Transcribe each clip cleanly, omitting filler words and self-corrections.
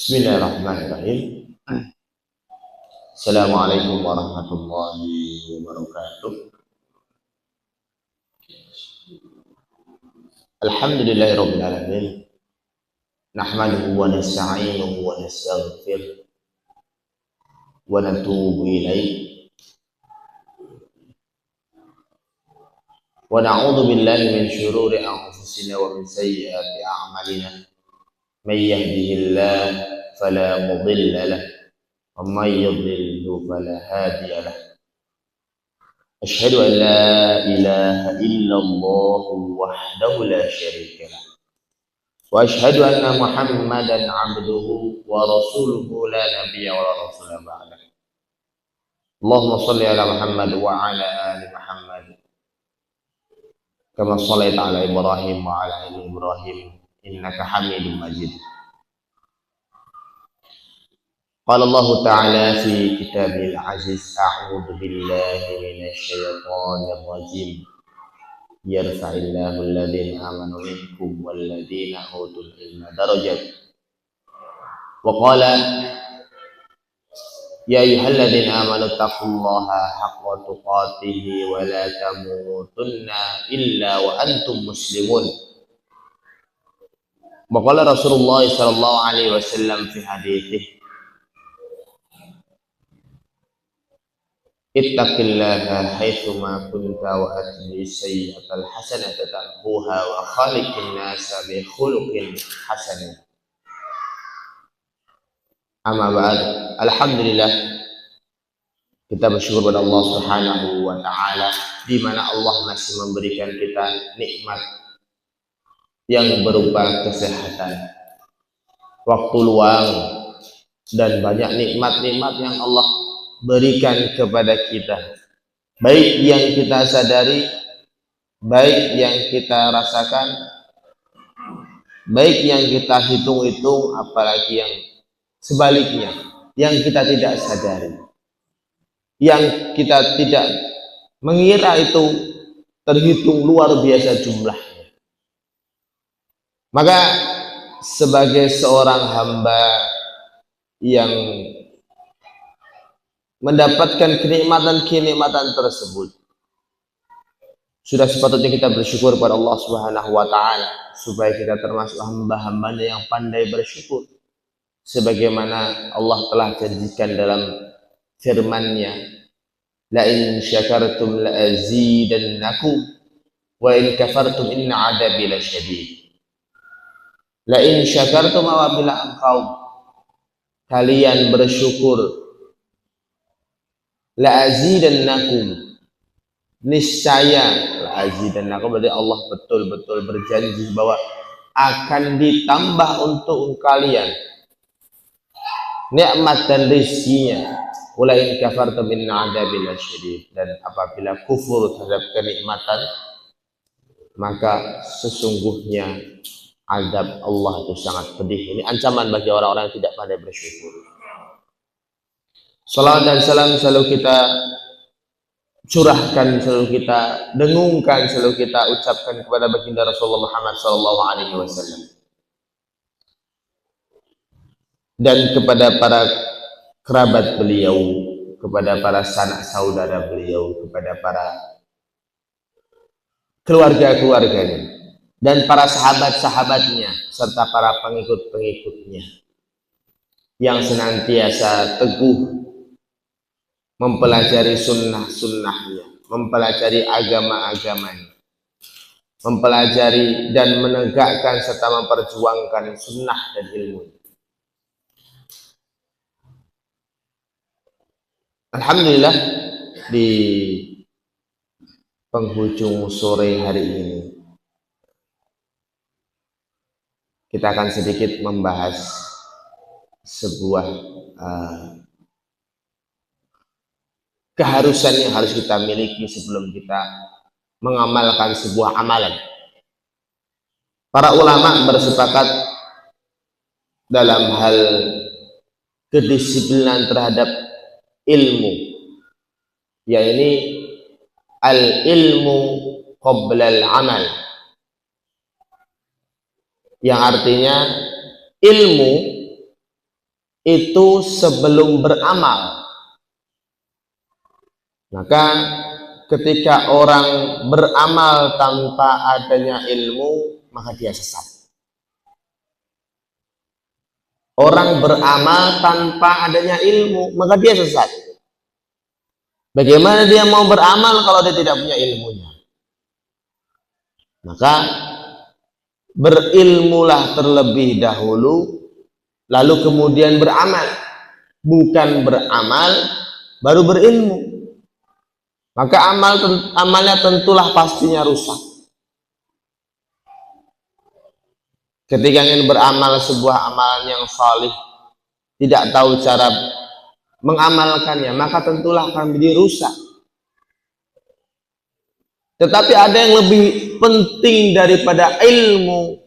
Bismillahirrahmanirrahim. Assalamualaikum warahmatullahi wabarakatuh. Alhamdulillahirabbil alamin. Nahmaduhu wa nasta'inuhu wa nastaghfiruh wa natubu ilaihi wa na'udzu billahi min syururi anfusina wa min sayyiati a'malina. May yahdihillahu fala mudilla lahu wa may yudlilhu fala hadiya lahu. Asyhadu an la ilaha illallah wahdahu la syarika lah. Wa asyhadu anna Muhammadan abduhu wa rasuluhu la nabiyya wa la rasula ba'dah. Allahumma shalli ala Muhammad wa ala ali Muhammad kama shallaita ala Ibrahim wa ala ali Ibrahim innaka Hamidum Majid. Qala Allah Ta'ala fi kitabil aziz, a'udzu billahi minasy syaithanir rajim. Yarfa'illahu alladhina amanu minkum walladhina utul ilma darajat. Wa qala ya ayyuhalladzina amanu taqullaha haqqa tuqatih wa la tamutunna illa wa antum muslimun. Wa qala Rasulullah sallallahu alaihi wasallam fi haditsih, ittaqillaha haitsuma kunta wa atbi sayyi'atal hasanata tamhuha wa khaliqin nasa bi khuluqin hasan. Amma ba'd. Alhamdulillah, kita bersyukur kepada Allah Subhanahu wa taala di mana Allah masih memberikan kita nikmat yang berupa kesehatan, waktu luang, dan banyak nikmat-nikmat yang Allah berikan kepada kita, baik yang kita sadari, baik yang kita rasakan, baik yang kita hitung-hitung, apalagi yang sebaliknya, yang kita tidak sadari, yang kita tidak mengira itu terhitung luar biasa jumlahnya. Maka sebagai seorang hamba yang mendapatkan kenikmatan-kenikmatan tersebut, sudah sepatutnya kita bersyukur pada Allah Subhanahu wa taala, supaya kita termasuk hamba-hambanya yang pandai bersyukur, sebagaimana Allah telah janjikan dalam firman-Nya, la in syakartum la azidannakum wa in kafartum inna adabi lasyadid. La in syakartum, apabila engkau kalian bersyukur, la azidannakum, niscaya, la azidannakum berarti Allah betul-betul berjanji bahwa akan ditambah untuk kalian nikmat dan rizkinya. Wala in kafartum inna adabi lasyadid, dan apabila kufur terhadap kenikmatan, maka sesungguhnya azab Allah itu sangat pedih. Ini ancaman bagi orang-orang yang tidak pandai bersyukur. Salawat dan salam selalu kita curahkan, selalu kita dengungkan, selalu kita ucapkan kepada baginda Rasulullah Muhammad sallallahu alaihi wasallam, dan kepada para kerabat beliau, kepada para sanak saudara beliau, kepada para keluarga-keluarganya, dan para sahabat-sahabatnya, serta para pengikut-pengikutnya yang senantiasa teguh mempelajari sunnah-sunnahnya, mempelajari agama-agamanya, mempelajari dan menegakkan serta memperjuangkan sunnah dan ilmu. Alhamdulillah, di penghujung sore hari ini kita akan sedikit membahas sebuah keharusan yang harus kita miliki sebelum kita mengamalkan sebuah amalan. Para ulama bersepakat dalam hal kedisiplinan terhadap ilmu, yaitu al-ilmu qabla al-amal, yang artinya ilmu itu sebelum beramal. Maka ketika orang beramal tanpa adanya ilmu, maka dia sesat. Orang beramal tanpa adanya ilmu, maka dia sesat. Bagaimana dia mau beramal kalau dia tidak punya ilmunya? Maka berilmulah terlebih dahulu, lalu kemudian beramal. Bukan beramal baru berilmu. Maka amalnya tentulah pastinya rusak. Ketika ingin beramal sebuah amalan yang salih, tidak tahu cara mengamalkannya, maka tentulah akan menjadi rusak. Tetapi ada yang lebih penting daripada ilmu.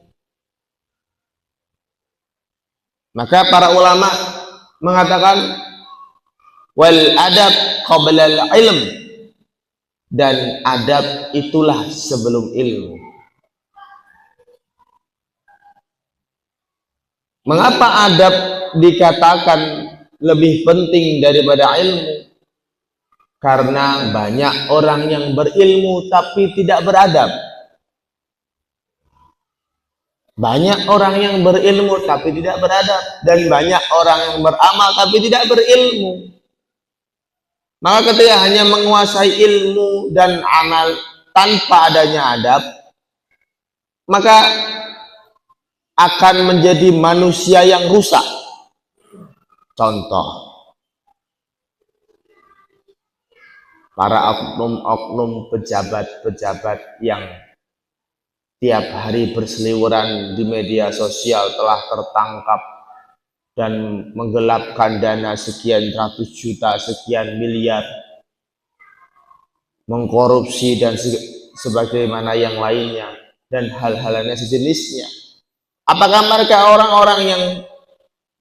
Maka para ulama mengatakan wal adab qabla al ilm, dan adab itulah sebelum ilmu. Mengapa adab dikatakan lebih penting daripada ilmu? Karena banyak orang yang berilmu tapi tidak beradab. Banyak orang yang berilmu tapi tidak beradab, dan banyak orang yang beramal tapi tidak berilmu. Maka ketika hanya menguasai ilmu dan amal tanpa adanya adab, maka akan menjadi manusia yang rusak. Contoh, para oknum-oknum pejabat-pejabat yang tiap hari berseliweran di media sosial telah tertangkap dan menggelapkan dana sekian ratus juta, sekian miliar, mengkorupsi dan sebagaimana yang lainnya, dan hal-hal lainnya sejenisnya. Apakah mereka orang-orang yang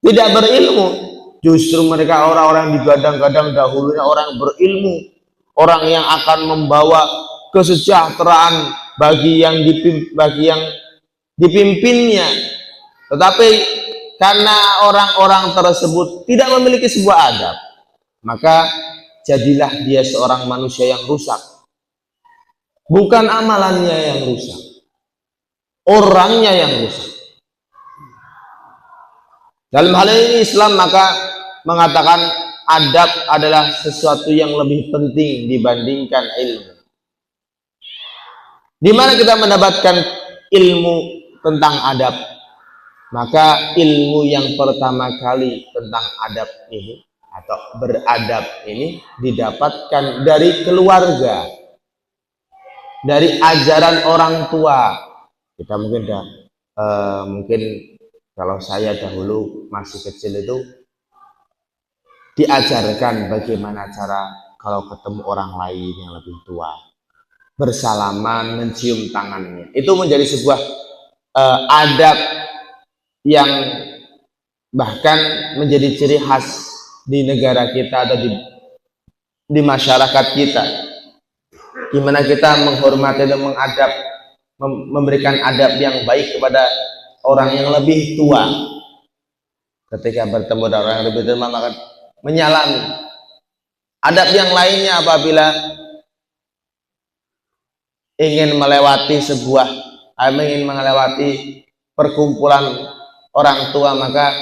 tidak berilmu? Justru mereka orang-orang digadang-gadang dahulunya orang berilmu, orang yang akan membawa kesejahteraan bagi yang dipimpinnya. Tetapi karena orang-orang tersebut tidak memiliki sebuah adab, maka jadilah dia seorang manusia yang rusak. Bukan amalannya yang rusak, orangnya yang rusak. Dalam hal ini Islam maka mengatakan adab adalah sesuatu yang lebih penting dibandingkan ilmu. Di mana kita mendapatkan ilmu tentang adab? Maka ilmu yang pertama kali tentang adab ini atau beradab ini didapatkan dari keluarga, dari ajaran orang tua. Kita mungkin mungkin kalau saya dahulu masih kecil itu diajarkan bagaimana cara kalau ketemu orang lain yang lebih tua, bersalaman, mencium tangannya. Itu menjadi sebuah adab yang bahkan menjadi ciri khas di negara kita atau di masyarakat kita, di mana kita menghormati dan mengadab, memberikan adab yang baik kepada orang yang lebih tua. Ketika bertemu dengan orang yang lebih tua maka menyalami. Adab yang lainnya apabila ingin melewati perkumpulan orang tua, maka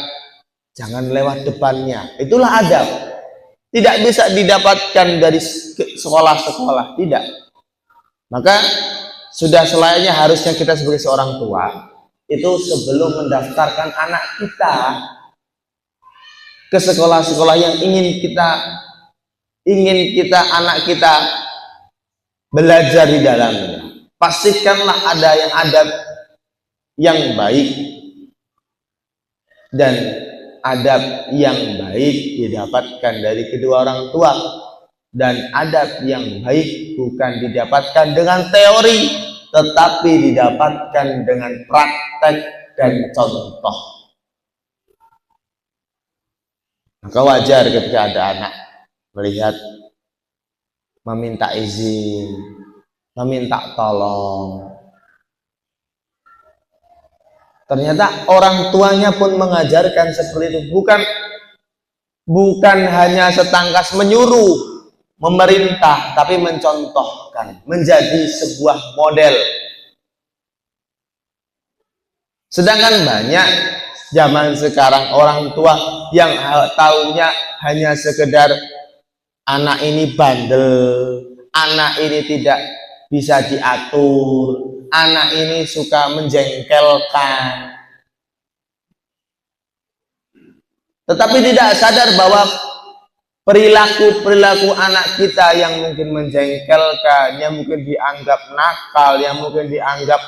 jangan lewat depannya. Itulah adab. Tidak bisa didapatkan dari sekolah-sekolah, tidak. Maka sudah selayaknya harusnya kita sebagai seorang tua itu sebelum mendaftarkan anak kita ke sekolah-sekolah yang ingin kita anak kita belajar di dalamnya, pastikanlah ada yang adab yang baik, dan adab yang baik didapatkan dari kedua orang tua, dan adab yang baik bukan didapatkan dengan teori tetapi didapatkan dengan praktek dan contoh. Maka wajar ketika ada anak melihat meminta izin, meminta tolong. Ternyata orang tuanya pun mengajarkan seperti itu. bukan hanya setangkas menyuruh, memerintah, tapi mencontohkan, menjadi sebuah model. Sedangkan banyak zaman sekarang orang tua yang taunya hanya sekedar anak ini bandel, anak ini tidak bisa diatur, anak ini suka menjengkelkan. Tetapi tidak sadar bahwa perilaku-perilaku anak kita yang mungkin menjengkelkan, yang mungkin dianggap nakal, yang mungkin dianggap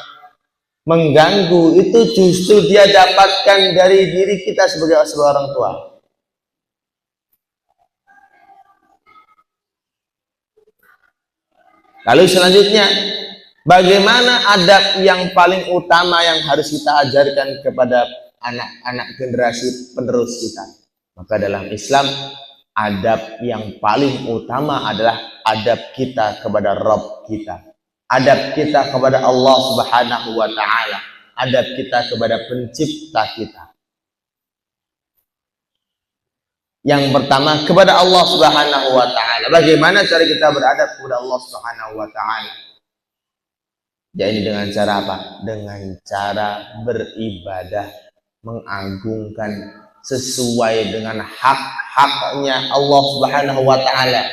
mengganggu, itu justru dia dapatkan dari diri kita sebagai orang tua. Lalu selanjutnya, bagaimana adab yang paling utama yang harus kita ajarkan kepada anak-anak generasi penerus kita? Maka dalam Islam, adab yang paling utama adalah adab kita kepada Rabb kita, adab kita kepada Allah Subhanahu wa Ta'ala, adab kita kepada Pencipta kita. Yang pertama, kepada Allah Subhanahu wa Ta'ala. Bagaimana cara kita beradab kepada Allah Subhanahu wa Ta'ala? Ya, ini dengan cara apa? Dengan cara beribadah, mengagungkan sesuai dengan hak-haknya Allah Subhanahu wa Ta'ala,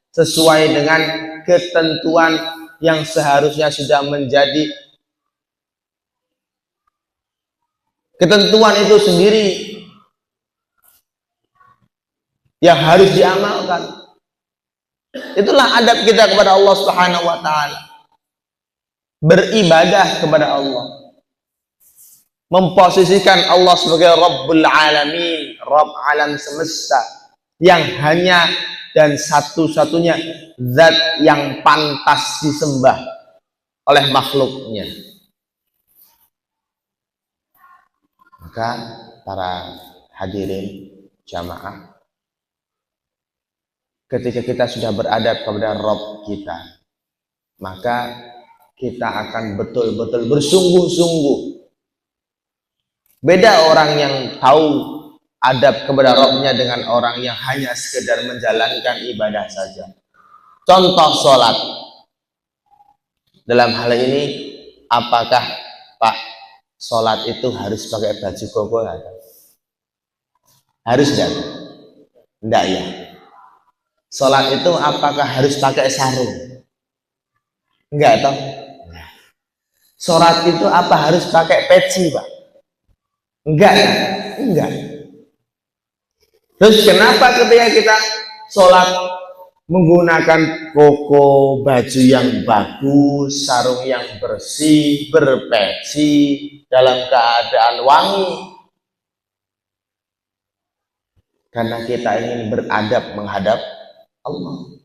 sesuai dengan ketentuan yang seharusnya sudah menjadi ketentuan itu sendiri yang harus diamalkan. Itulah adab kita kepada Allah Subhanahu wa Ta'ala. Beribadah kepada Allah, memposisikan Allah sebagai Rabbul Alamin, Rabb alam semesta, yang hanya dan satu-satunya zat yang pantas disembah oleh makhluknya. Maka para hadirin jamaah, ketika kita sudah beradab kepada Rabb kita, maka kita akan betul-betul bersungguh-sungguh. Beda orang yang tahu adab kepada Rabb-nya dengan orang yang hanya sekedar menjalankan ibadah saja. Contoh sholat. Dalam hal ini, apakah Pak, sholat itu harus pakai baju koko? Harus enggak? Enggak ya. Sholat itu apakah harus pakai sarung? Enggak toh? Sholat itu apa harus pakai peci, Pak? Enggak ya? Enggak. Terus kenapa ketika kita sholat menggunakan koko, baju yang bagus, sarung yang bersih, berpeci, dalam keadaan wangi? Karena kita ingin beradab menghadap Allah.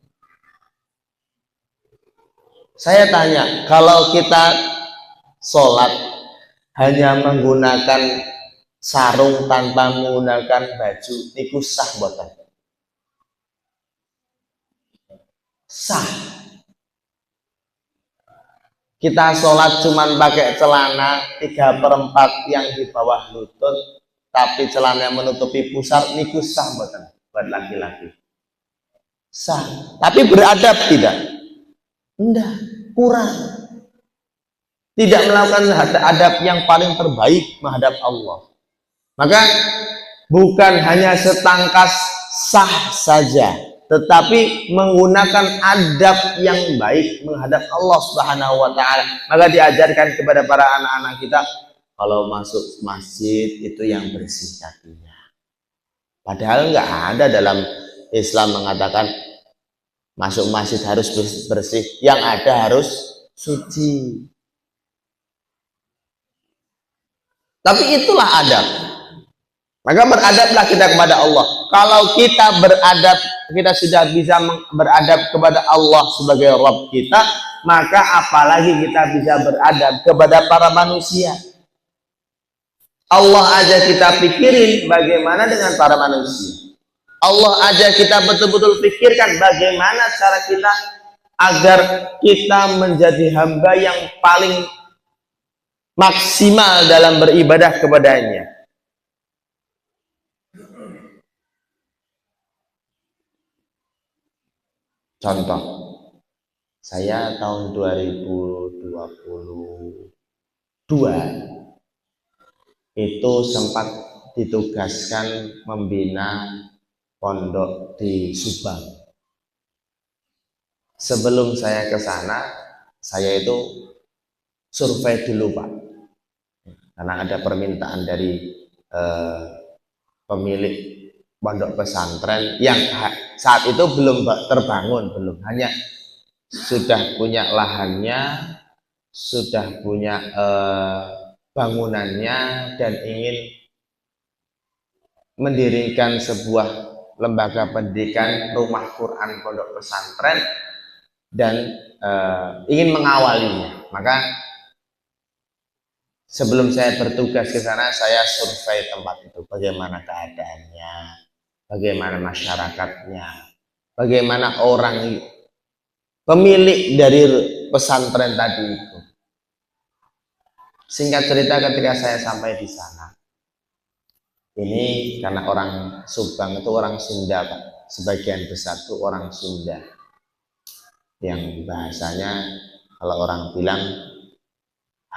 Saya tanya, kalau kita sholat hanya menggunakan sarung tanpa menggunakan baju, itu sah buatan? Sah. Kita sholat cuman pakai celana 3/4 yang di bawah lutut, tapi celana menutupi pusar, niku sah buatan buat laki-laki? Sah. Tapi beradab tidak? Enggak, kurang. Tidak melakukan adab yang paling terbaik menghadap Allah. Maka bukan hanya setangkas sah saja, tetapi menggunakan adab yang baik menghadap Allah Subhanahu wa Ta'ala. Maka diajarkan kepada para anak-anak kita, kalau masuk masjid itu yang bersih kakinya. Padahal nggak ada dalam Islam mengatakan masuk masjid harus bersih, yang ada harus suci. Tapi itulah adab. Maka beradablah kita kepada Allah. Kalau kita beradab, kita sudah bisa beradab kepada Allah sebagai Rabb kita, maka apalagi kita bisa beradab kepada para manusia. Allah aja kita pikirin, bagaimana dengan para manusia? Allah aja kita betul-betul pikirkan bagaimana cara kita agar kita menjadi hamba yang paling maksimal dalam beribadah kepadanya. Contoh, saya tahun 2022 itu sempat ditugaskan membina pondok di Subang. Sebelum saya ke sana, saya itu survei dulu Pak, karena ada permintaan dari pemilik pondok pesantren yang saat itu belum terbangun, belum, hanya sudah punya lahannya, sudah punya bangunannya, dan ingin mendirikan sebuah lembaga pendidikan rumah Quran pondok pesantren dan ingin mengawalinya. Maka sebelum saya bertugas ke sana, saya survei tempat itu, bagaimana keadaannya, bagaimana masyarakatnya, bagaimana orang pemilik dari pesantren tadi itu. Singkat cerita, ketika saya sampai di sana, ini karena orang Subang itu orang Sunda Pak, sebagian besar itu orang Sunda, yang bahasanya kalau orang bilang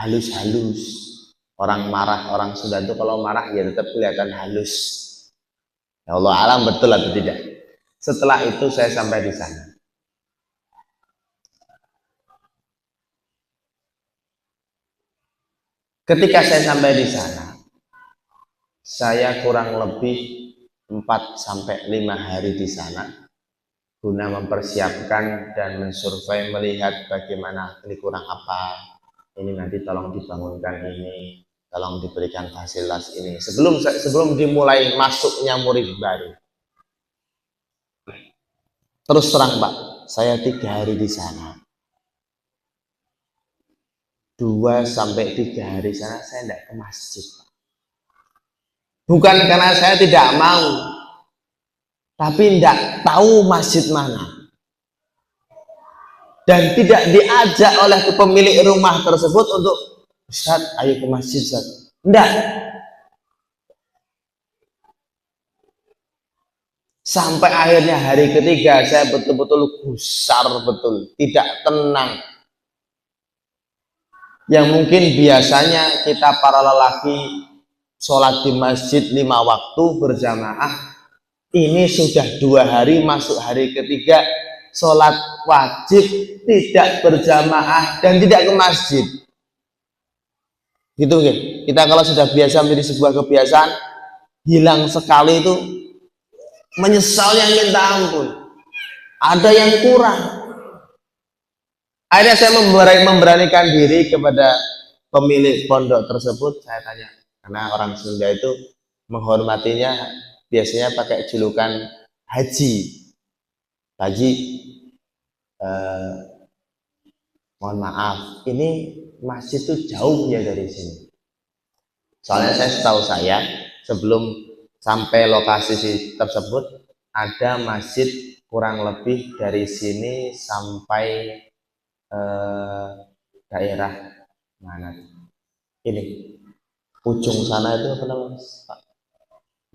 halus-halus. Orang marah, orang Sunda itu kalau marah ya tetap kelihatan halus. Ya Allah alam betul atau tidak. Setelah itu saya sampai di sana. Ketika saya sampai di sana, saya kurang lebih 4-5 hari di sana guna mempersiapkan dan mensurvei, melihat bagaimana ini kurang apa, ini nanti tolong dibangunkan, ini tolong diberikan fasilitas ini, sebelum dimulai masuknya murid baru. Terus terang Pak, saya 3 hari di sana, 2-3 hari sana saya tidak ke masjid. Bukan karena saya tidak mau, tapi tidak tahu masjid mana, dan tidak diajak oleh pemilik rumah tersebut untuk Ustaz ayo ke masjid Ustaz. Enggak. Sampai akhirnya hari ketiga saya betul-betul gusar, betul tidak tenang. Yang mungkin biasanya kita para lelaki sholat di masjid 5 waktu berjamaah, ini sudah 2 hari masuk hari ketiga, sholat wajib tidak berjamaah dan tidak ke masjid. Gitu kan? Kita kalau sudah biasa menjadi sebuah kebiasaan, hilang sekali itu menyesalnya minta ampun. Ada yang kurang. Akhirnya saya memberanikan diri kepada pemilik pondok tersebut. Saya tanya, karena orang Sunda itu menghormatinya biasanya pakai julukan Haji. Haji, mohon maaf, ini masjid itu jauh ya dari sini. Soalnya setahu saya sebelum sampai lokasi tersebut ada masjid kurang lebih dari sini sampai daerah mana ini, ujung sana itu apa namanya Pak?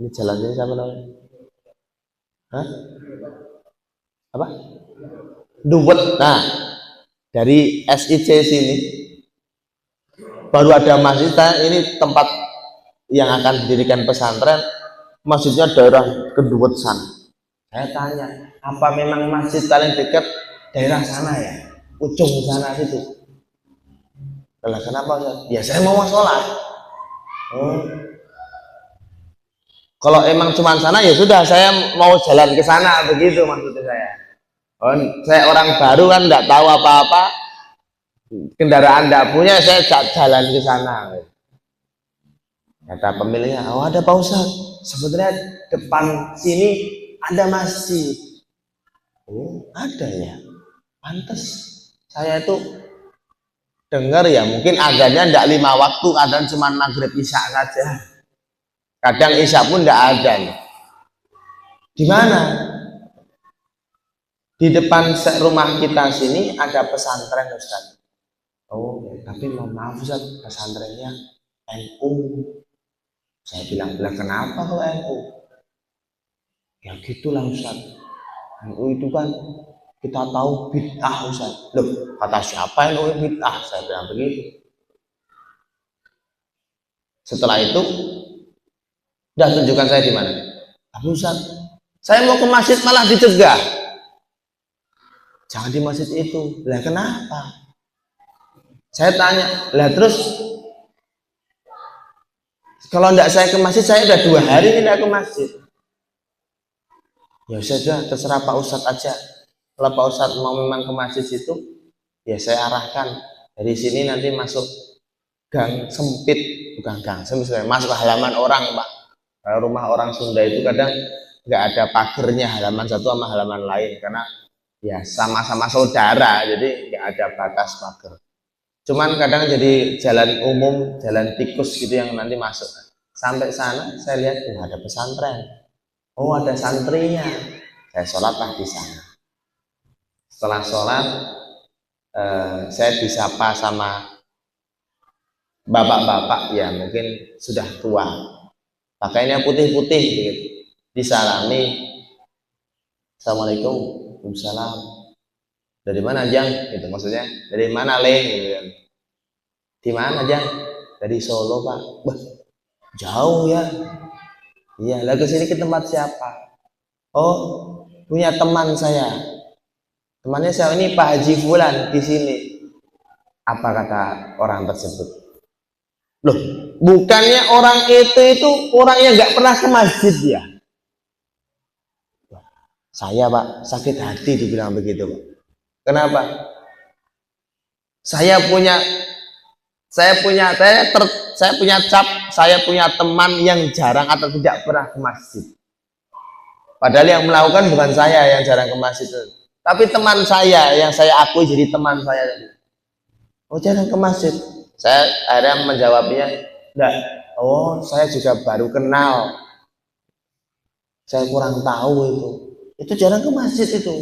Ini jalan ini apa namanya? Hah? Apa? Duwet. Nah, dari SIC sini baru ada masjid. Ini tempat yang akan didirikan pesantren, masjidnya daerah Keduwet sana. Saya tanya, apa memang masjid paling dekat daerah sana ya, ujung sana situ? Lah kenapa? Ya saya mau sholat. Kalau emang cuma sana ya sudah, saya mau jalan ke sana, begitu maksudnya saya. Saya orang baru kan nggak tahu apa-apa, kendaraan nggak punya, saya jalan ke sana. Kata pemiliknya, oh ada Pak Ustadz, sebenarnya depan sini ada masjid. Oh ada ya, pantas. Saya itu dengar ya, mungkin adanya tidak 5 waktu, kadang cuma maghrib isya saja, kadang isya pun tidak ada. Di mana? Di depan rumah kita sini ada pesantren Ustaz. Oh tapi mohon maaf Ustaz, pesantrennya NU. Saya bilang, kenapa kok NU? Ya gitulah Ustaz, NU itu kan kita tahu bid'ah Ustaz. Loh, kata siapa yang ngomong bid'ah? Saya bilang begitu. Setelah itu, udah tunjukkan saya di mana. Tapi Ustaz, saya mau ke masjid malah dicegah. Jangan di masjid itu. Lah kenapa? Saya tanya, lah terus kalau enggak saya ke masjid, saya udah 2 hari tidak ke masjid. Ya sudah, terserah Pak Ustadz aja. Kalau Pak Ustadz mau memang ke masjid itu, ya saya arahkan dari sini nanti masuk gang sempit, bukan gang sempit, masuk ke halaman orang Pak. Kalau rumah orang Sunda itu kadang nggak ada pagernya, halaman satu sama halaman lain, karena ya sama-sama saudara, jadi nggak ada batas pager. Cuman kadang jadi jalan umum, jalan tikus gitu yang nanti masuk. Sampai sana saya lihat ada pesantren. Oh ada santrinya. Saya sholatlah di sana. Setelah sholat, saya disapa sama bapak-bapak ya mungkin sudah tua. Pakainya putih-putih gitu. Disalami. Assalamualaikum. Waalaikumsalam. Dari mana Jang? Itu maksudnya. Dari mana Leng? Gitu kan. Di mana Jang? Dari Solo Pak. Bah, jauh ya. Iya, lah ke sini ke tempat siapa? Oh, punya teman saya. Temannya saya ini Pak Haji Fulan di sini. Apa kata orang tersebut? Loh, bukannya orang itu orangnya nggak pernah ke masjid ya? Saya Pak sakit hati dibilang begitu Pak. Kenapa? Saya punya cap, saya punya teman yang jarang atau tidak pernah ke masjid. Padahal yang melakukan bukan saya yang jarang ke masjid, tapi teman saya yang saya akui jadi teman saya. Oh jarang ke masjid. Saya akhirnya menjawabnya, enggak. Oh saya juga baru kenal. Saya kurang tahu itu. Itu jarang ke masjid itu.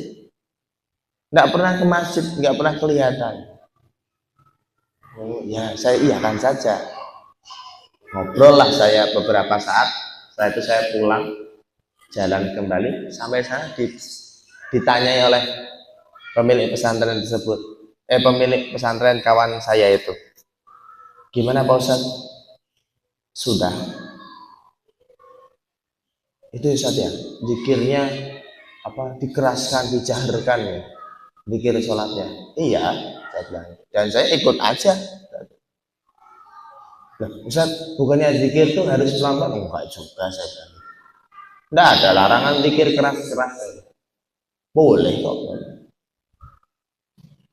Enggak pernah ke masjid, enggak pernah kelihatan. Oh, ya saya iyakan saja. Ngobrol lah saya beberapa saat. Setelah itu saya pulang, jalan kembali sampai sana ditanyai oleh pemilik pesantren tersebut. Pemilik pesantren kawan saya itu. Gimana Pak Ustadz? Sudah. Itu Ustadz ya. Zikirnya apa dikeraskan, dijaharkan ya. Zikir sholatnya. Iya, saya bilang. Dan saya ikut aja. Nah, Ustaz, bukannya zikir itu harus pelan-pelan? Enggak juga saya bilang. Enggak ada larangan zikir keras-keras. Boleh kok.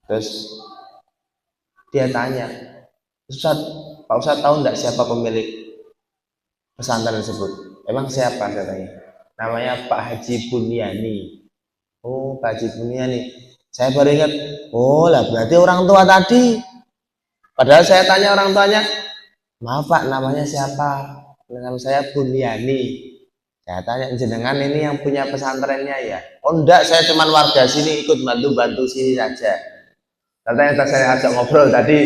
Terus dia tanya, Ustaz, Pak Ustaz tahu enggak siapa pemilik pesantren tersebut? Emang siapa saya tanya? Namanya Pak Haji Bunyani. Oh, Pak Haji Bunyani. Saya baru ingat, oh lah berarti orang tua tadi. Padahal saya tanya orang tuanya, maaf Pak, namanya siapa? Nama saya Bunyani. Saya tanya, jenengan ini yang punya pesantrennya ya? Oh enggak, saya cuma warga sini ikut bantu-bantu sini saja. Ternyata yang saya ajak ngobrol tadi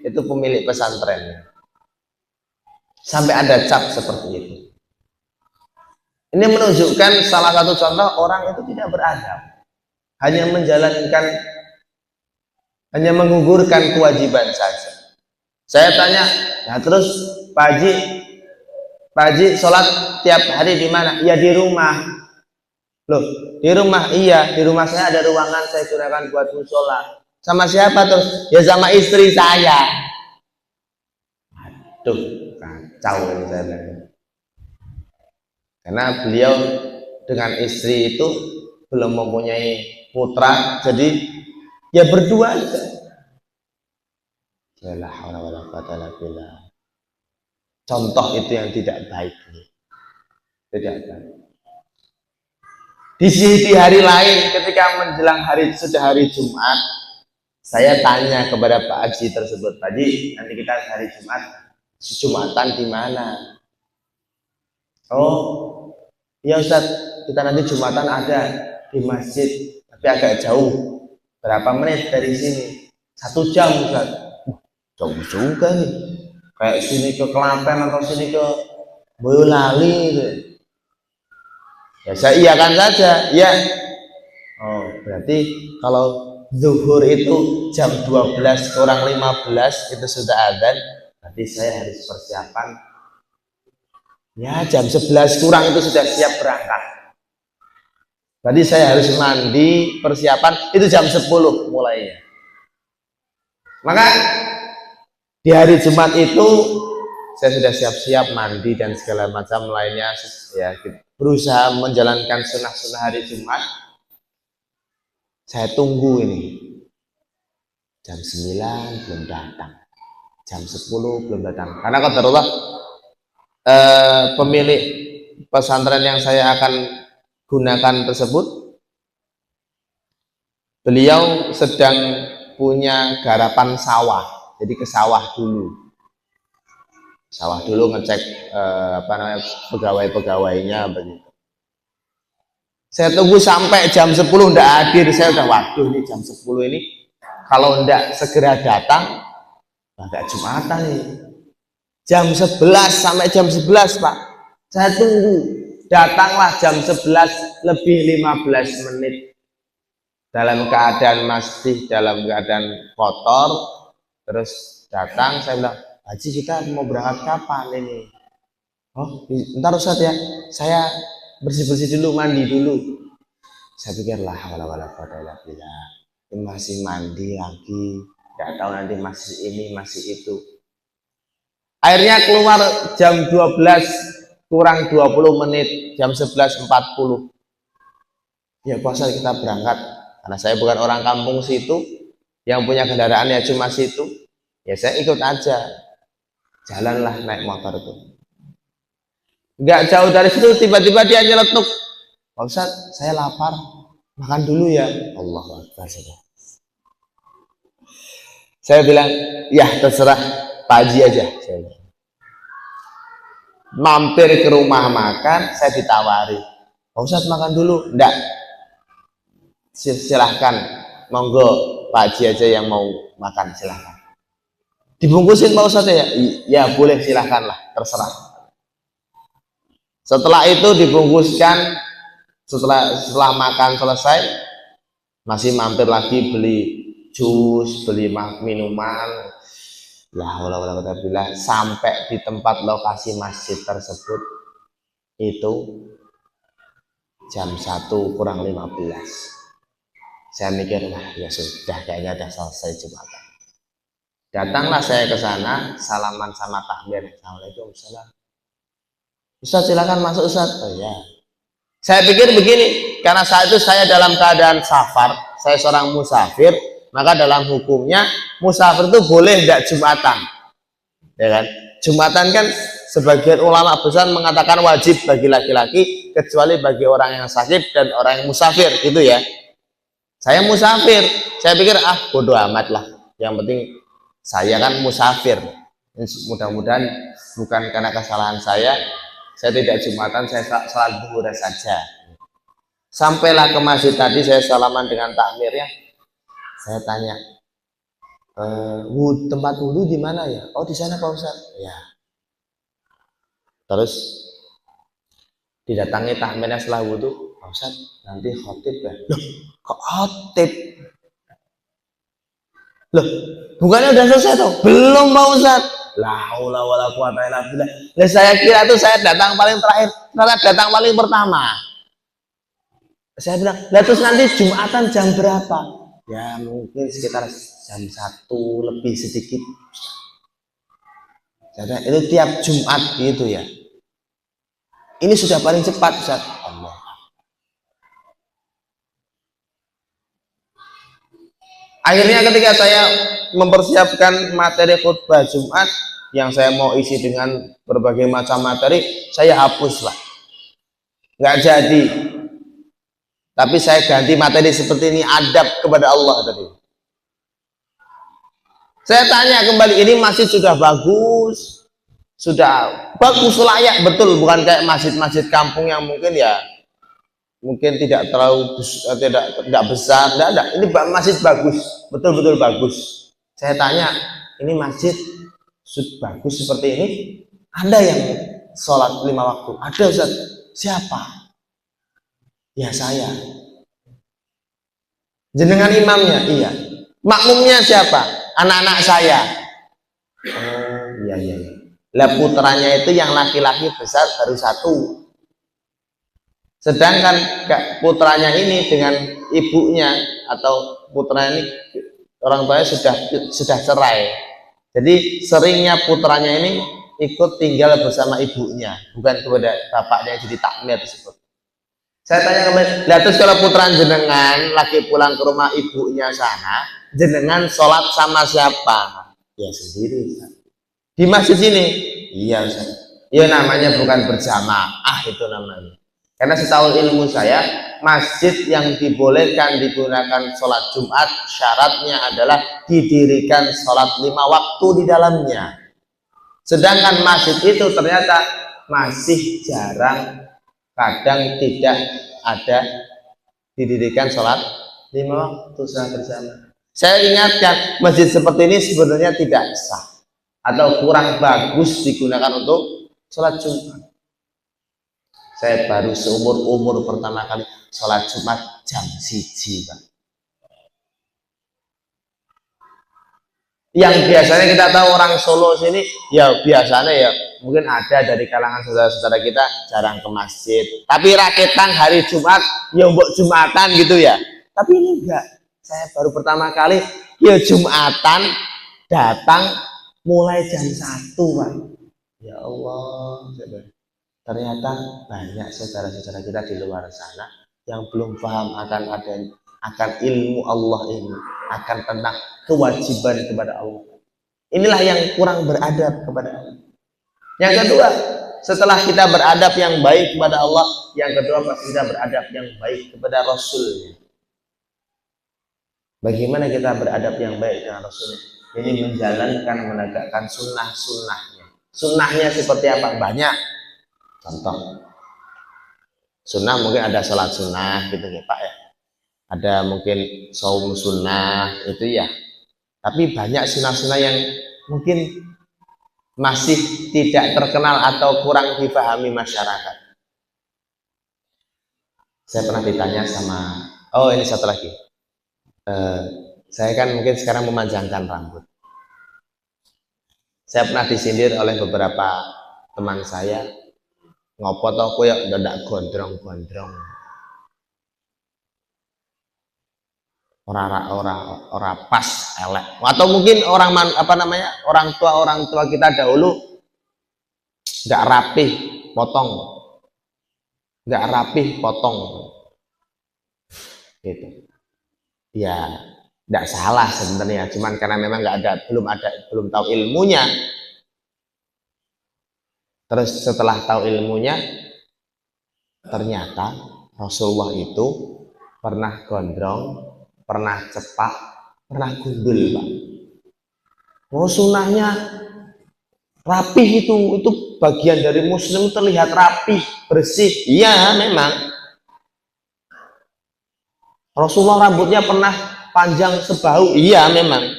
itu pemilik pesantrennya. Sampai ada cap seperti itu. Ini menunjukkan salah satu contoh orang itu tidak beradab. Hanya menggugurkan kewajiban saja. Saya tanya, nah terus Pak Haji sholat tiap hari di mana? Ya di rumah. Loh, di rumah? Iya, di rumah saya ada ruangan saya gunakan buat musola. Sama siapa terus? Ya sama istri saya. Aduh, kacau ini saya bilang. Karena beliau dengan istri itu belum mempunyai putra, jadi ya berdua aja. Contoh itu yang tidak baik. Tidak baik. Di hari lain ketika menjelang sudah hari Jumat, saya tanya kepada Pak Haji tersebut, Pak Haji, nanti kita hari Jumat, Jumatan di mana? Oh, ya Ustaz, kita nanti Jumatan ada di masjid, tapi agak jauh. Berapa menit dari sini? 1 jam Ustaz. Jauh juga nih. Kayak sini ke Klaten atau sini ke Boyolali gitu. Ya saya iyakan saja, ya. Oh, berarti kalau zuhur itu jam 12 kurang 15 itu sudah adzan, berarti saya harus persiapan ya jam 11 kurang itu sudah siap berangkat. Berarti saya harus mandi persiapan itu jam 10 mulainya. Maka di hari Jumat itu saya sudah siap-siap mandi dan segala macam lainnya ya, berusaha menjalankan sunnah-sunnah hari Jumat. Saya tunggu ini jam 9 belum datang, jam 10 belum datang, karena qadarullah pemilik pesantren yang saya akan gunakan tersebut beliau sedang punya garapan sawah, jadi ke sawah dulu ngecek pegawai-pegawainya begitu. Saya tunggu sampai jam 10 ndak hadir, saya udah waduh ini jam 10 ini kalau ndak segera datang agak Jumatan nih. Jam 11 sampai jam 11 Pak, saya tunggu, datanglah jam 11 lebih 15 menit dalam keadaan masih dalam keadaan kotor. Terus datang, saya bilang, Haji kita mau berangkat kapan ini? Oh ntar Ustaz ya, saya bersih-bersih dulu, mandi dulu. Saya pikir lah ini masih mandi lagi, nggak tahu nanti masih ini masih itu. Akhirnya keluar jam 12 kurang 20 menit, jam 11.40 ya puasa kita berangkat. Karena saya bukan orang kampung situ, yang punya kendaraan ya cuma situ, ya saya ikut aja, jalanlah naik motor itu. Nggak jauh dari situ tiba-tiba dia nyeletuk, Pak Ustadz saya lapar, makan dulu ya. Allahu Akbar. Saya bilang ya terserah Pak Haji aja. Saya mampir ke rumah makan, saya ditawari, Pak Ustadz makan dulu. Enggak, silahkan, monggo Pak Haji aja yang mau makan, silahkan. Dibungkusin Pak Ustadz ya? Ya boleh, silahkan lah, terserah. Setelah itu dibungkuskan, setelah makan selesai masih mampir lagi beli jus, beli minuman. Sampai di tempat lokasi masjid tersebut itu jam 1 kurang 15. Saya mikir lah ya sudah, kayaknya udah selesai Jumatan. Datanglah saya ke sana, salaman sama takmir, Assalamualaikum. Ustaz silakan masuk Ustaz. Oh ya. Saya pikir begini, karena saat itu saya dalam keadaan safar, saya seorang musafir, maka dalam hukumnya musafir itu boleh tidak Jumatan, ya kan? Jumatan kan sebagian ulama besar mengatakan wajib bagi laki-laki kecuali bagi orang yang sakit dan orang yang musafir, gitu ya. Saya musafir, saya pikir bodoh amat lah, yang penting saya kan musafir, mudah-mudahan bukan karena kesalahan saya tidak Jumatan, saya salat zuhur saja. Sampailah ke masjid tadi, saya salaman dengan takmirnya. Saya tanya, tempat wudhu di mana ya? Oh di sana Pak Ustadz. Ya. Terus didatangi takmirnya setelah wudhu, Pak Ustadz nanti khotib ya? Loh, kok khotib? Loh, bukannya udah selesai tuh? Belum Pak Ustadz. La haula wala quwata illa billah. Saya kira tuh saya datang paling terakhir, ternyata datang paling pertama. Saya bilang, lah terus nanti Jumatan jam berapa? Ya mungkin sekitar jam 1 lebih sedikit. Jadi itu tiap Jumat gitu ya. Ini sudah paling cepat Ustaz. Allah. Akhirnya ketika saya mempersiapkan materi khutbah Jumat yang saya mau isi dengan berbagai macam materi, saya hapuslah, nggak jadi. Tapi saya ganti materi seperti ini, adab kepada Allah tadi. Saya tanya kembali, ini masjid sudah bagus, layak betul, bukan kayak masjid-masjid kampung yang mungkin ya mungkin tidak terlalu tidak besar, tidak. Ini masjid bagus, betul-betul bagus. Saya tanya, ini masjid bagus seperti ini, ada yang sholat 5 waktu? Ada Ustaz. Siapa? Ya saya. Jenengan imamnya? Iya. Makmumnya siapa? Anak-anak saya. Oh iya iya. Lah putranya itu yang laki-laki besar baru satu. Sedangkan putranya ini dengan ibunya atau putranya ini orang tuanya sudah cerai. Jadi seringnya putranya ini ikut tinggal bersama ibunya, bukan kepada bapaknya, jadi takmir tersebut. Saya tanya kembali, lihat terus kalau putra jenengan lagi pulang ke rumah ibunya sana, jenengan sholat sama siapa? Ya sendiri. Di masjid sini? Iya Ustaz. Ya namanya bukan berjamaah itu namanya. Karena setahu ilmu saya, masjid yang dibolehkan digunakan sholat Jumat syaratnya adalah didirikan sholat 5 waktu di dalamnya. Sedangkan masjid itu ternyata masih jarang, kadang tidak ada didirikan sholat 5 waktu secara bersama. Saya ingatkan, masjid seperti ini sebenarnya tidak sah atau kurang bagus digunakan untuk sholat Jumat. Saya baru seumur-umur pertama kali sholat Jumat jam 1, Pak. Yang biasanya kita tahu orang Solo sini, ya biasanya ya mungkin ada dari kalangan saudara-saudara kita jarang ke masjid. Tapi raketan hari Jumat, ya mbok Jumatan gitu ya. Tapi ini enggak. Saya baru pertama kali, ya Jumatan datang mulai jam 1, Pak. Ya Allah, ternyata banyak saudara-saudara kita di luar sana yang belum paham akan ilmu Allah ini, akan tentang kewajiban kepada Allah. Inilah yang kurang beradab kepada Allah. Yang kedua, setelah kita beradab yang baik kepada Allah, yang kedua pasti kita beradab yang baik kepada Rasulnya. Bagaimana kita beradab yang baik dengan Rasulnya? Ini menjalankan, menegakkan sunnah-sunnahnya. Sunnahnya seperti apa? Banyak. Contoh sunnah mungkin ada sholat sunnah gitu ya Pak ya, ada mungkin saum sunnah itu ya, tapi banyak sunnah-sunnah yang mungkin masih tidak terkenal atau kurang dipahami masyarakat. Saya pernah ditanya sama, oh ini satu lagi, saya kan mungkin sekarang memanjangkan rambut. Saya pernah disindir oleh beberapa teman saya, ngopo to kowe ndak gondrong-gondrong. Ora pas, elek. Atau mungkin orang tua kita dahulu nggak rapih potong. Nggak rapih potong. Gitu. Ya, nggak salah sebenarnya, cuman karena memang belum tahu ilmunya. Terus setelah tahu ilmunya, ternyata Rasulullah itu pernah gondrong, pernah cepak, pernah gundul, Pak. Oh, sunnahnya rapih itu bagian dari muslim terlihat rapih, bersih. Iya, memang. Rasulullah rambutnya pernah panjang sebahu. Iya, memang.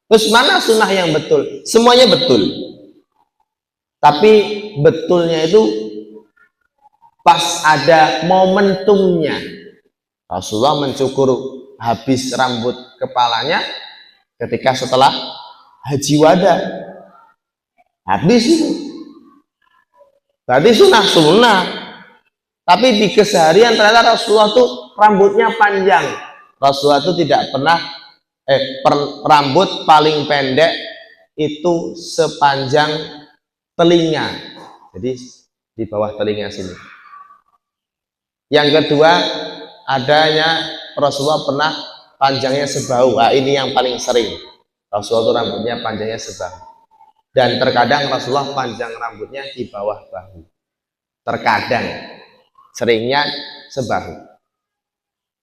Terus mana sunnah yang betul? Semuanya betul. Tapi betulnya itu pas ada momentumnya. Rasulullah mencukur habis rambut kepalanya ketika setelah haji wada. Habis itu. Berarti sunnah. Tapi di keseharian ternyata Rasulullah tuh rambutnya panjang. Rasulullah itu tidak pernah rambut paling pendek itu sepanjang telinga, jadi di bawah telinga sini. Yang kedua, adanya Rasulullah pernah panjangnya sebahu. Nah, ini yang paling sering. Rasulullah itu rambutnya panjangnya sebahu. Dan terkadang Rasulullah panjang rambutnya di bawah bahu. Terkadang, seringnya sebahu.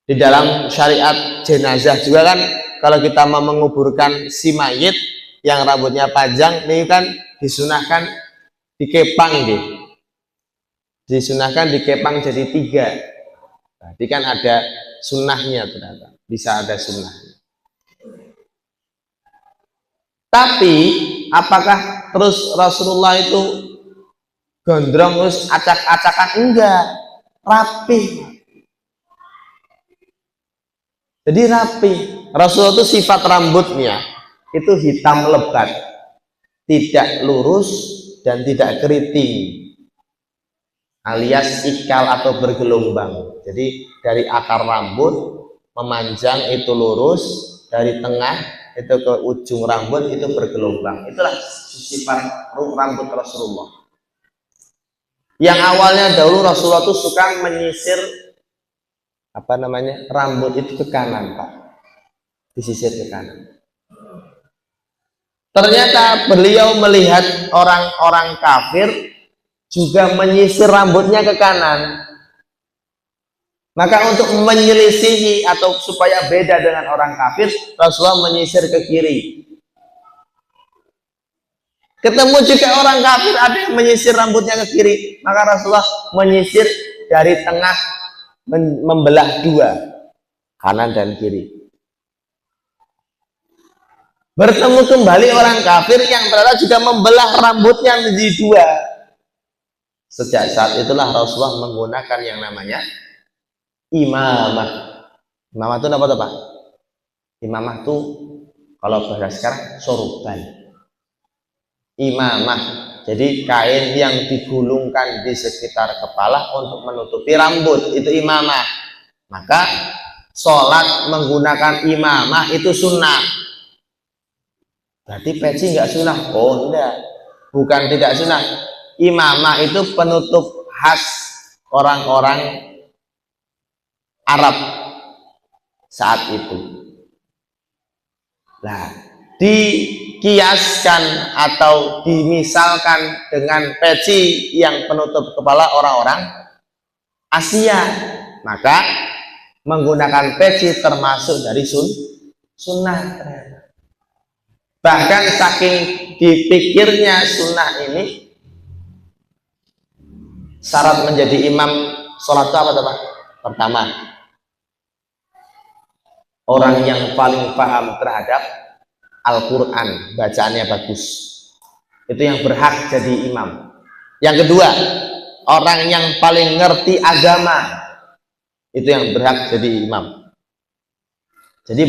Di dalam syariat jenazah juga kan, kalau kita mau menguburkan si mayit yang rambutnya panjang, ini kan disunahkan dikepang deh. Disunahkan dikepang jadi 3. Berarti kan ada sunnahnya ternyata. Bisa ada sunnahnya. Tapi apakah terus Rasulullah itu gondrong terus acak-acakan? Enggak, rapih. Jadi rapi. Rasulullah itu sifat rambutnya itu hitam lebat, tidak lurus dan tidak keriting, alias ikal atau bergelombang. Jadi dari akar rambut memanjang itu lurus, dari tengah itu ke ujung rambut itu bergelombang. Itulah sifat rambut Rasulullah. Yang awalnya dahulu Rasulullah itu suka menyisir rambut itu ke kanan, Pak. Disisir ke kanan. Ternyata beliau melihat orang-orang kafir juga menyisir rambutnya ke kanan. Maka untuk menyelisihi atau supaya beda dengan orang kafir, Rasulullah menyisir ke kiri. Ketemu juga orang kafir ada yang menyisir rambutnya ke kiri, maka Rasulullah menyisir dari tengah, membelah dua, kanan dan kiri. Bertemu kembali orang kafir yang ternyata juga membelah rambutnya menjadi dua. Sejak saat itulah Rasulullah menggunakan yang namanya imamah. Imamah itu apa Pak? Imamah itu kalau bahasa sekarang sorban. Imamah, jadi kain yang digulungkan di sekitar kepala untuk menutupi rambut, itu imamah. Maka sholat menggunakan imamah itu sunnah. Berarti peci nggak sunnah? Oh enggak, bukan tidak sunnah. Imamah itu penutup khas orang-orang Arab saat itu. Nah, dikiaskan atau dimisalkan dengan peci yang penutup kepala orang-orang Asia, maka menggunakan peci termasuk dari sunnah. Bahkan saking dipikirnya sunnah ini, syarat menjadi imam sholat itu apa Pak? Pertama, orang yang paling paham terhadap Al-Quran, bacaannya bagus, itu yang berhak jadi imam. Yang kedua, orang yang paling ngerti agama, itu yang berhak jadi imam. Jadi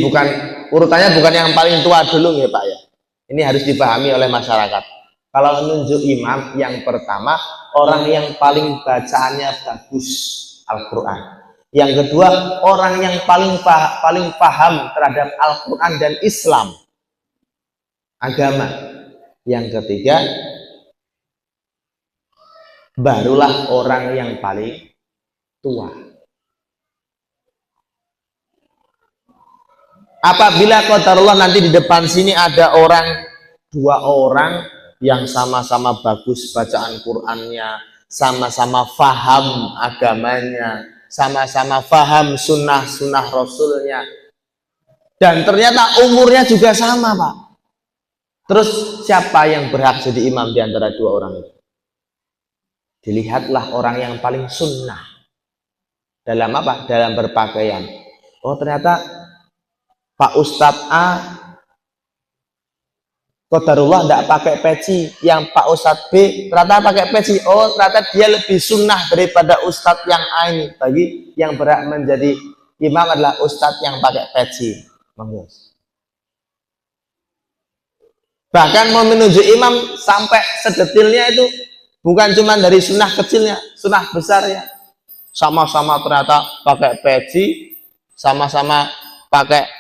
urutannya bukan yang paling tua dulu ya Pak ya. Ini harus dipahami oleh masyarakat. Kalau menunjuk imam, yang pertama orang yang paling bacaannya bagus Al-Quran. Yang kedua, orang yang paling paham terhadap Al-Quran dan Islam, agama. Yang ketiga, barulah orang yang paling tua. Apabila qadarullah nanti di depan sini ada dua orang yang sama-sama bagus bacaan Qur'annya, sama-sama faham agamanya, sama-sama faham sunnah Rasulnya, dan ternyata umurnya juga sama Pak. Terus siapa yang berhak jadi imam di antara dua orang itu? Dilihatlah orang yang paling sunnah. Dalam apa? Dalam berpakaian. Oh ternyata Pak Ustadz A qadarullah tidak pakai peci, yang Pak Ustadz B ternyata pakai peci. Oh ternyata dia lebih sunnah daripada Ustadz yang A ini. Bagi yang berhak menjadi imam adalah Ustadz yang pakai peci. Bahkan mau menuju imam sampai sedetilnya itu bukan cuma dari sunnah kecilnya, sunnah besarnya. Sama-sama ternyata pakai peci, sama-sama pakai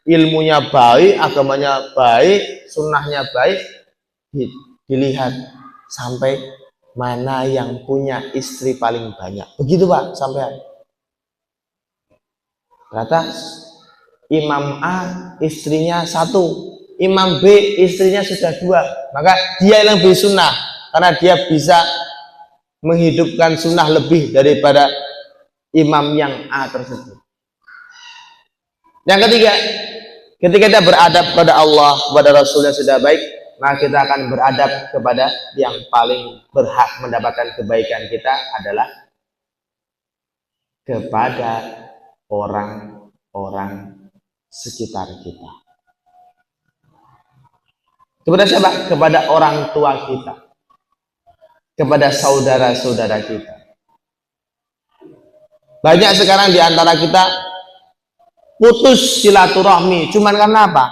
ilmunya baik, agamanya baik, sunnahnya baik. Dilihat sampai mana yang punya istri paling banyak. Begitu Pak, sampai ternyata imam A istrinya 1, imam B istrinya sudah 2, maka dia yang lebih sunnah karena dia bisa menghidupkan sunnah lebih daripada imam yang A tersebut. Yang ketiga, ketika kita beradab kepada Allah, kepada Rasulnya sudah baik, maka kita akan beradab kepada yang paling berhak mendapatkan kebaikan kita adalah kepada orang-orang sekitar kita. Kepada siapa? Kepada orang tua kita, kepada saudara-saudara kita. Banyak sekarang di antara kita putus silaturahmi cuman karena apa?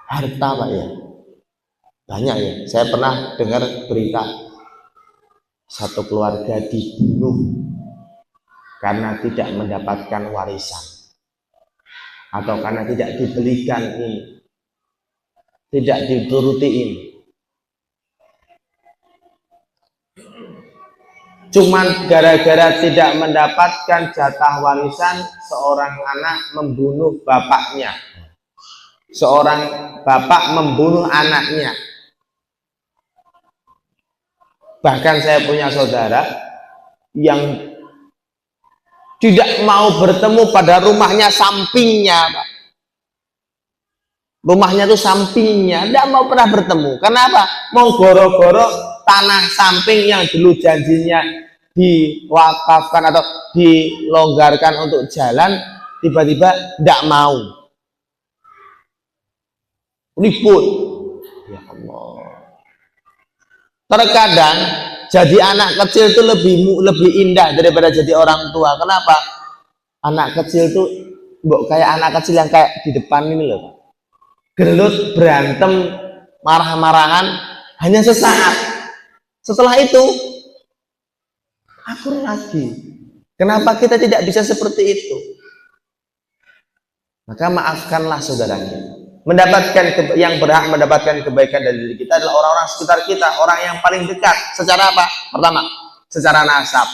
Harta Pak ya. Banyak ya. Saya pernah dengar berita satu keluarga dibunuh karena tidak mendapatkan warisan atau karena tidak dibelikan ini, tidak dituruti ini. Cuman gara-gara tidak mendapatkan jatah warisan, seorang anak membunuh bapaknya. Seorang bapak membunuh anaknya. Bahkan saya punya saudara yang tidak mau bertemu pada rumahnya sampingnya, Pak. Rumahnya itu sampingnya, tidak mau pernah bertemu. Kenapa? Mau goro-goro tanah samping yang dulu janjinya diwakafkan atau dilonggarkan untuk jalan, tiba-tiba tidak mau. Ribut. Ya Allah. Terkadang jadi anak kecil itu lebih indah daripada jadi orang tua. Kenapa? Anak kecil itu kayak anak kecil yang kayak di depan ini loh. Gelut, berantem, marah-marahan hanya sesaat. Setelah itu akur lagi. Kenapa kita tidak bisa seperti itu? Maka maafkanlah saudara kita. Yang berhak mendapatkan kebaikan dari diri kita adalah orang-orang sekitar kita, orang yang paling dekat. Secara apa? Pertama, secara nasab.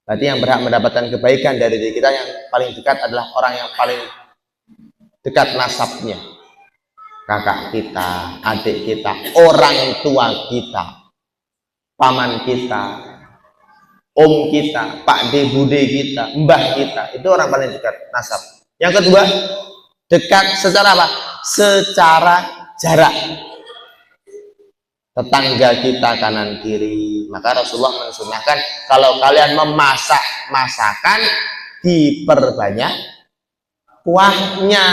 Berarti yang berhak mendapatkan kebaikan dari diri kita yang paling dekat adalah orang yang paling dekat nasabnya. Kakak kita, adik kita, orang tua kita, paman kita, om kita, pak de, bude kita, mbah kita, itu orang paling dekat nasab. Yang kedua, dekat secara apa? Secara jarak. Tetangga kita kanan kiri. Maka Rasulullah mensunahkan kalau kalian memasak masakan, diperbanyak kuahnya.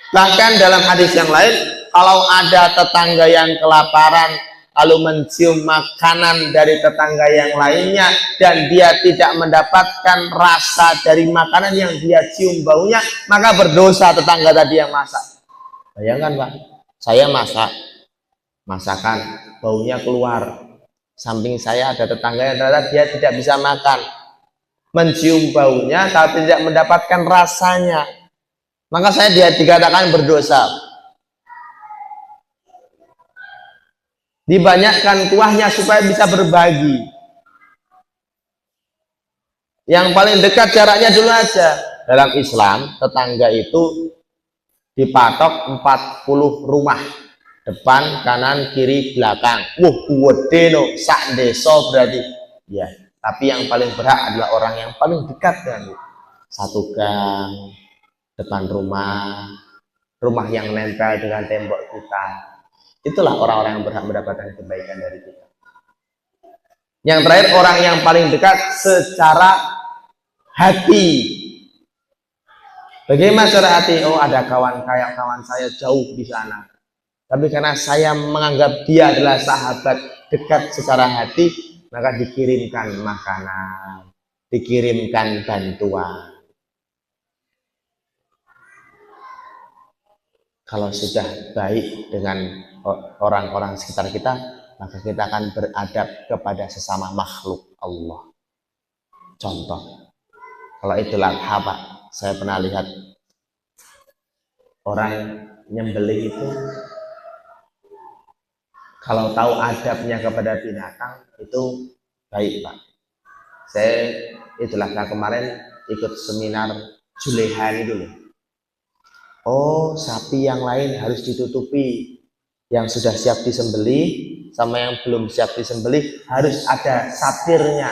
Bahkan dalam hadis yang lain, kalau ada tetangga yang kelaparan lalu mencium makanan dari tetangga yang lainnya dan dia tidak mendapatkan rasa dari makanan yang dia cium baunya, maka berdosa tetangga tadi yang masak. Bayangkan Pak, saya masakan baunya keluar, samping saya ada tetangga yang ternyata dia tidak bisa makan, mencium baunya tapi tidak mendapatkan rasanya, maka saya dikatakan berdosa. Dibanyakkan kuahnya supaya bisa berbagi. Yang paling dekat jaraknya dulu aja. Dalam Islam, tetangga itu dipatok 40 rumah. Depan, kanan, kiri, belakang. Gede no, sak deso berarti. Ya, tapi yang paling berhak adalah orang yang paling dekat dengan itu. Satu gang, depan rumah yang nempel dengan tembok kita. Itulah orang-orang yang berhak mendapatkan kebaikan dari kita. Yang terakhir, orang yang paling dekat secara hati. Bagaimana secara hati? Oh, ada kawan saya jauh di sana. Tapi karena saya menganggap dia adalah sahabat dekat secara hati, maka dikirimkan makanan, dikirimkan bantuan. Kalau sudah baik dengan orang-orang sekitar kita, maka kita akan beradab kepada sesama makhluk Allah. Contoh, kalau Idul Adha Pak, saya pernah lihat orang nyembelih itu, kalau tahu adabnya kepada binatang itu baik Pak. Saya Idul Adha kemarin ikut seminar Julehan dulu. Oh, sapi yang lain harus ditutupi. Yang sudah siap disembelih sama yang belum siap disembelih harus ada satirnya.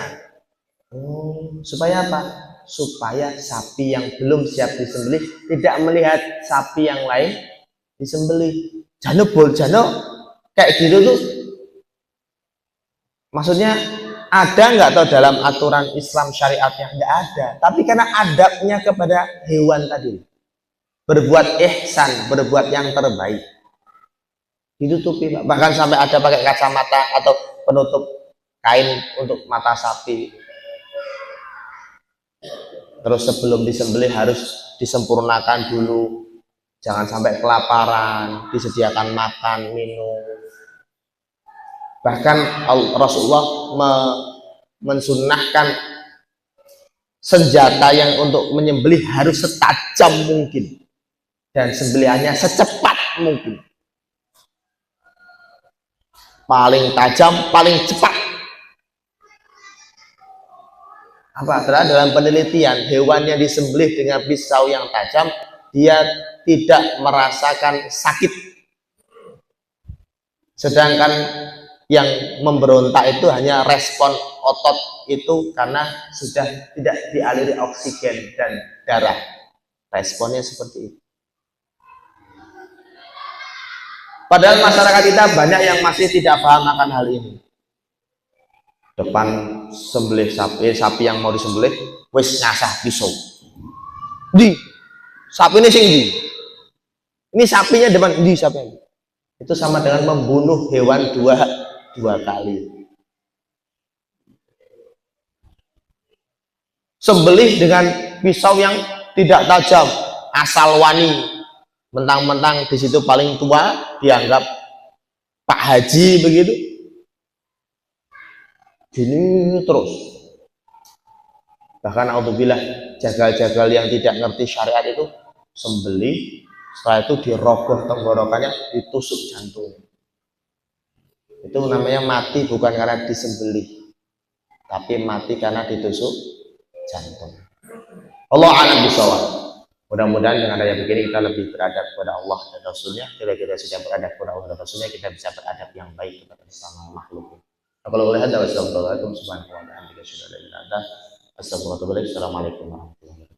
Oh, supaya apa? Supaya sapi yang belum siap disembelih tidak melihat sapi yang lain disembelih. Jano kayak gitu tuh. Maksudnya ada nggak tahu dalam aturan Islam syariatnya? Nggak ada. Tapi karena adabnya kepada hewan tadi. Berbuat ihsan, berbuat yang terbaik. Ditutupi Pak. Bahkan sampai ada pakai kacamata atau penutup kain untuk mata sapi. Terus sebelum disembelih harus disempurnakan dulu, jangan sampai kelaparan, disediakan makan, minum. Bahkan Rasulullah mensunnahkan senjata yang untuk menyembelih harus setajam mungkin dan sembelihannya secepat mungkin. Paling tajam, paling cepat. Apa? Karena dalam penelitian hewan yang disembelih dengan pisau yang tajam dia tidak merasakan sakit, sedangkan yang memberontak itu hanya respon otot itu karena sudah tidak dialiri oksigen dan darah, responnya seperti itu. Padahal masyarakat kita banyak yang masih tidak paham akan hal ini. Depan sembelih sapi yang mau disembelih wis ngasah pisau di sapi ini sing ini sapinya depan di sapi ini. Itu sama dengan membunuh hewan dua kali. Sembelih dengan pisau yang tidak tajam, asal wani, mentang-mentang di situ paling tua dianggap Pak Haji begitu. Gini terus. Bahkan alhamdulillah jagal-jagal yang tidak ngerti syariat itu sembelih, setelah itu dirogoh tenggorokannya, ditusuk jantung. Itu namanya mati bukan karena disembelih, tapi mati karena ditusuk jantung. Allah a'lam bishawab. Mudah-mudahan dengan adanya begini kita lebih beradab kepada Allah dan Rasulnya. Jika kita sudah beradab kepada Allah dan Rasulnya, kita bisa beradab yang baik kepada sesama makhluk. Kalau boleh ada wassalamualaikum warahmatullahi wabarakatuh. Assalamualaikum warahmatullahi wabarakatuh.